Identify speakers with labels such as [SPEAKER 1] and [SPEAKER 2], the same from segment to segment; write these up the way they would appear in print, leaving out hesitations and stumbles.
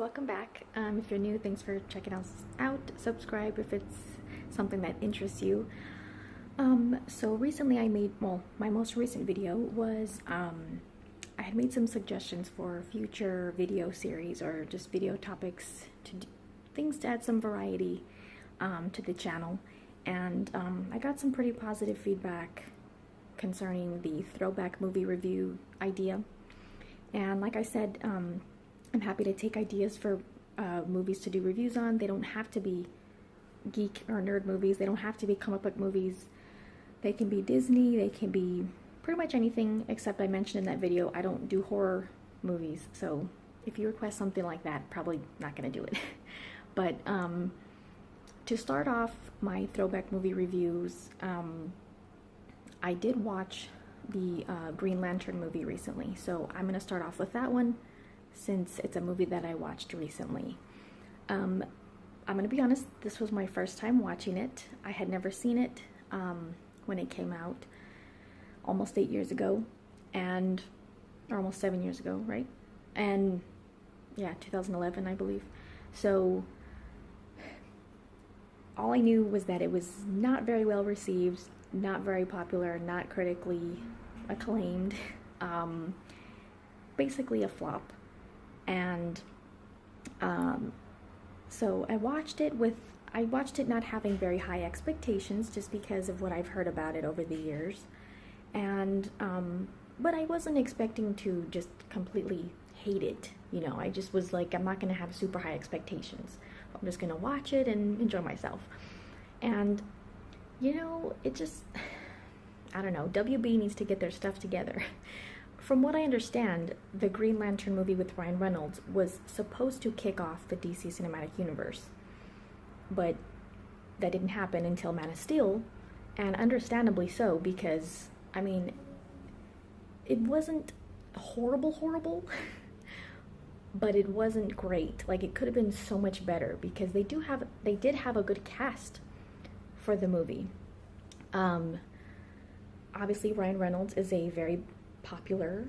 [SPEAKER 1] welcome back. If you're new, thanks for checking us out. Subscribe if it's something that interests you. So recently I made, well, my most recent video was, I had made some suggestions for future video series or just video topics, things to add some variety to the channel. And I got some pretty positive feedback concerning the throwback movie review idea. And like I said, I'm happy to take ideas for movies to do reviews on. They don't have to be geek or nerd movies. They don't have to be comic book movies. They can be Disney. They can be pretty much anything, except I mentioned in that video I don't do horror movies. So if you request something like that, probably not going to do it. But to start off my throwback movie reviews, I did watch the Green Lantern movie recently. So I'm going to start off with that one, since it's a movie that I watched recently. I'm going to be honest, this was my first time watching it. I had never seen it when it came out almost 8 years ago, or almost 7 years ago, right? And yeah, 2011, I believe. So all I knew was that it was not very well received, not very popular, not critically acclaimed, basically a flop. And so I watched it not having very high expectations, just because of what I've heard about it over the years. And but I wasn't expecting to just completely hate it. You know, I just was like, I'm not going to have super high expectations. I'm just going to watch it and enjoy myself. And you know, it just, I don't know, WB needs to get their stuff together. From what I understand, the Green Lantern movie with Ryan Reynolds was supposed to kick off the DC Cinematic Universe. But that didn't happen until Man of Steel, and understandably so, because, I mean, it wasn't horrible, but it wasn't great. Like, it could have been so much better, because they did have a good cast for the movie. Obviously, Ryan Reynolds is a very popular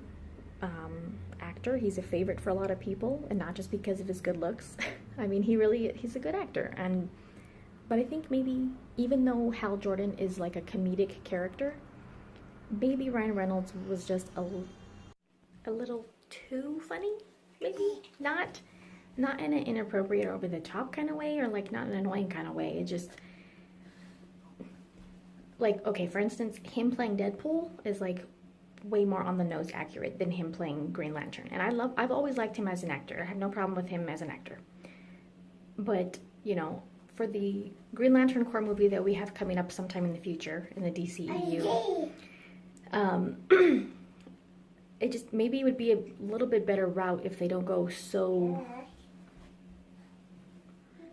[SPEAKER 1] actor. He's a favorite for a lot of people, and not just because of his good looks. I mean, he's a good actor. But I think maybe, even though Hal Jordan is like a comedic character, maybe Ryan Reynolds was just a little too funny. Maybe not in an inappropriate or over the top kind of way, or like not an annoying kind of way. It just, like, okay, for instance, him playing Deadpool is like way more on the nose accurate than him playing Green Lantern. And I've always liked him as an actor. I have no problem with him as an actor. But, you know, for the Green Lantern core movie that we have coming up sometime in the future in the DCEU, it just, maybe it would be a little bit better route if they don't go so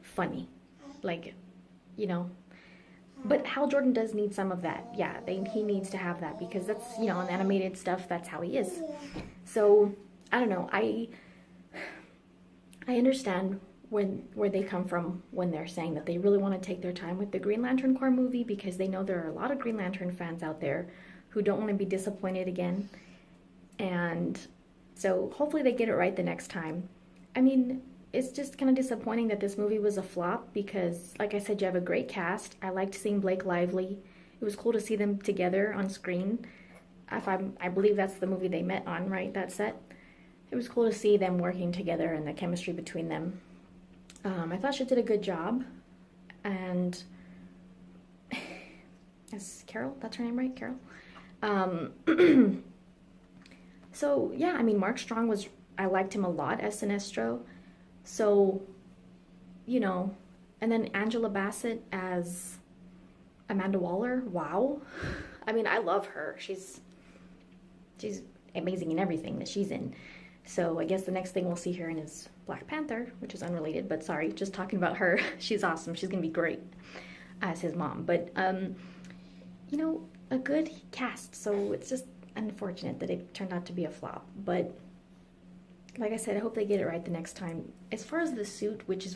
[SPEAKER 1] funny. Like, you know, but Hal Jordan does need some of that. Yeah, he needs to have that, because that's, you know, in animated stuff, that's how he is. So, I don't know, I understand where they come from when they're saying that they really want to take their time with the Green Lantern core movie, because they know there are a lot of Green Lantern fans out there who don't want to be disappointed again. And so hopefully they get it right the next time. I mean, it's just kind of disappointing that this movie was a flop, because, like I said, you have a great cast. I liked seeing Blake Lively. It was cool to see them together on screen. I believe that's the movie they met on, right? That set. It was cool to see them working together and the chemistry between them. I thought she did a good job. And is Carol, that's her name, right? Carol. So yeah, I mean, Mark Strong I liked him a lot as Sinestro. So, you know, and then Angela Bassett as Amanda Waller. Wow. I mean, I love her. She's amazing in everything that she's in. So I guess the next thing we'll see her in is Black Panther, which is unrelated, but sorry, just talking about her. She's awesome. She's gonna be great as his mom. But you know, a good cast. So it's just unfortunate that it turned out to be a flop. But like I said, I hope they get it right the next time. As far as the suit, which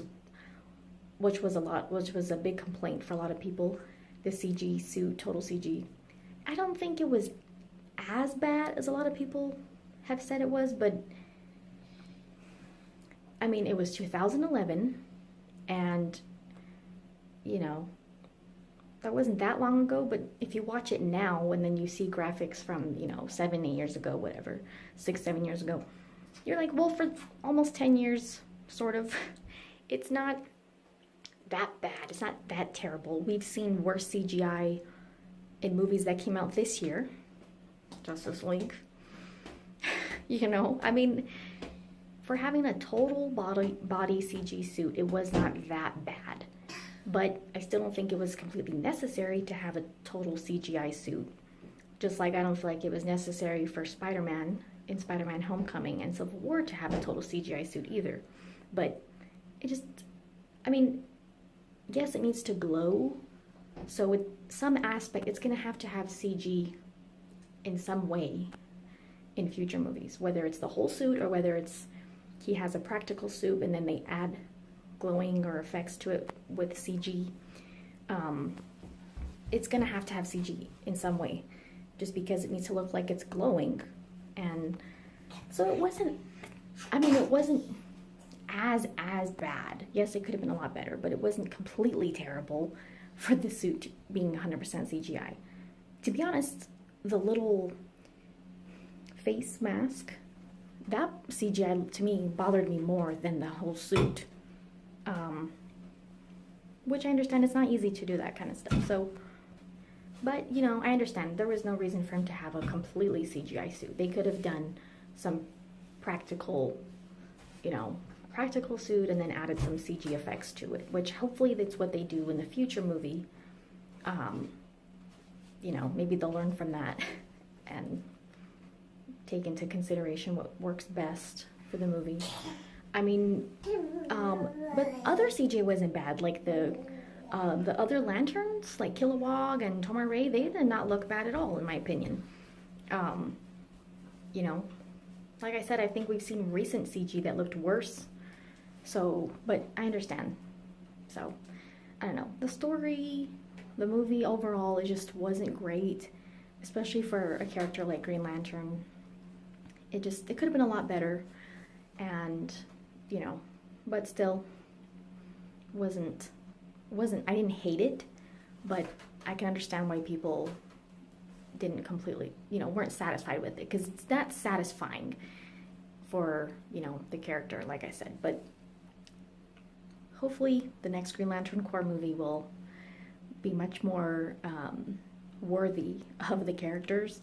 [SPEAKER 1] was a big complaint for a lot of people, the CG suit, total CG, I don't think it was as bad as a lot of people have said it was, but I mean, it was 2011, and, you know, that wasn't that long ago, but if you watch it now and then you see graphics from, you know, 7, 8 years ago, whatever, 6, 7 years ago, you're like, well, for almost 10 years, sort of, it's not that bad. It's not that terrible. We've seen worse CGI in movies that came out this year. Justice League. You know, I mean, for having a total body CG suit, it was not that bad. But I still don't think it was completely necessary to have a total CGI suit. Just like I don't feel like it was necessary for Spider-Man in Spider-Man Homecoming and Civil War to have a total CGI suit either. But it just, I mean, yes, it needs to glow. So with some aspect, it's going to have CG in some way in future movies, whether it's the whole suit or whether it's he has a practical suit and then they add glowing or effects to it with CG. It's gonna have CG in some way, just because it needs to look like it's glowing. And so it wasn't, I mean, it wasn't as bad. Yes, it could have been a lot better, but it wasn't completely terrible for the suit being 100% CGI. To be honest, the little face mask, that CGI to me bothered me more than the whole suit. Which I understand it's not easy to do that kind of stuff. So, but you know, I understand there was no reason for him to have a completely CGI suit. They could have done some practical, you know, practical suit and then added some CG effects to it, which hopefully that's what they do in the future movie. You know, maybe they'll learn from that and take into consideration what works best for the movie. I mean, but other CJ wasn't bad. Like the other lanterns, like Kilowog and Tomar Ray, they did not look bad at all, in my opinion. You know, like I said, I think we've seen recent CG that looked worse. So, but I understand. So, I don't know. The story, the movie overall, it just wasn't great, especially for a character like Green Lantern. It could have been a lot better, and you know, but still wasn't I didn't hate it, but I can understand why people didn't completely, you know, weren't satisfied with it, because it's not satisfying for, you know, the character, like I said. But hopefully the next Green Lantern Corps movie will be much more worthy of the characters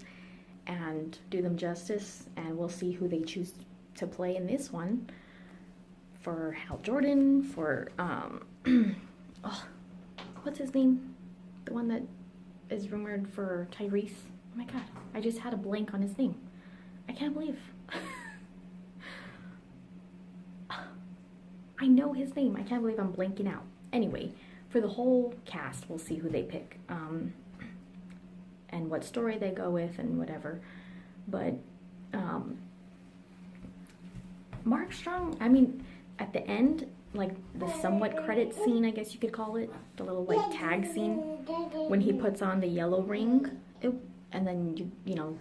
[SPEAKER 1] and do them justice, and we'll see who they choose to play in this one. For Hal Jordan, for oh, what's his name? The one that is rumored for Tyrese. Oh my god, I just had a blank on his name. I can't believe. I know his name. I can't believe I'm blanking out. Anyway, for the whole cast, we'll see who they pick. And what story they go with and whatever. But Mark Strong, I mean, at the end, like the somewhat credit scene, I guess you could call it, the little like tag scene, when he puts on the yellow ring, and then you know,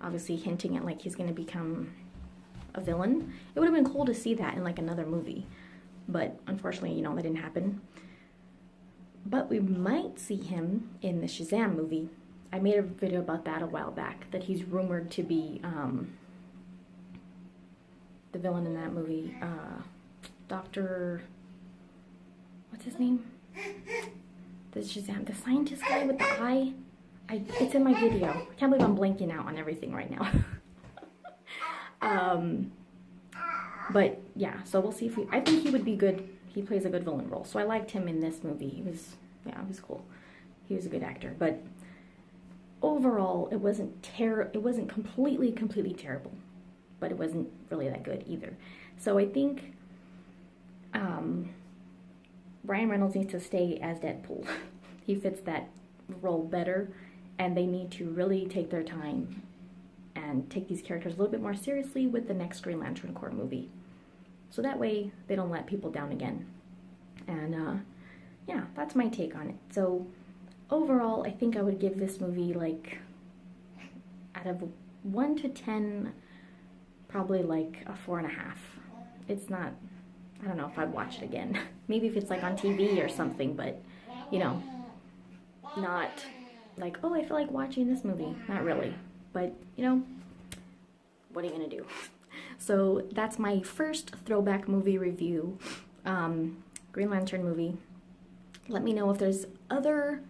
[SPEAKER 1] obviously hinting at like he's gonna become a villain. It would have been cool to see that in like another movie, but unfortunately, you know, that didn't happen. But we might see him in the Shazam movie. I made a video about that a while back, that he's rumored to be the villain in that movie. Dr. What's his name? The Shazam, the scientist guy with the eye. It's in my video. I can't believe I'm blanking out on everything right now. But yeah, so we'll see if I think he would be good. He plays a good villain role. So I liked him in this movie. He was cool. He was a good actor. But overall, it wasn't completely terrible, but it wasn't really that good either. So I think Ryan Reynolds needs to stay as Deadpool. He fits that role better, and they need to really take their time and take these characters a little bit more seriously with the next Green Lantern Corps movie. So that way they don't let people down again. And yeah, that's my take on it. So overall, I think I would give this movie, like, out of 1 to 10, probably like a 4.5. It's not I don't know if I'd watch it again. Maybe if it's like on TV or something, but you know, not like, oh, I feel like watching this movie. Not really. But, you know, what are you gonna do? So that's my first throwback movie review, Green Lantern movie. Let me know if there's other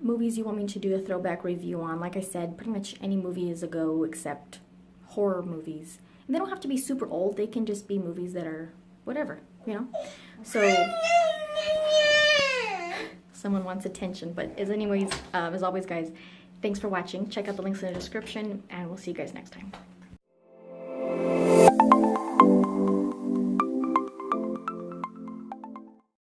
[SPEAKER 1] movies you want me to do a throwback review on. Like I said, pretty much any movie is a go except horror movies. And they don't have to be super old. They can just be movies that are whatever, you know? So someone wants attention. But as always, guys, thanks for watching. Check out the links in the description, and we'll see you guys next time.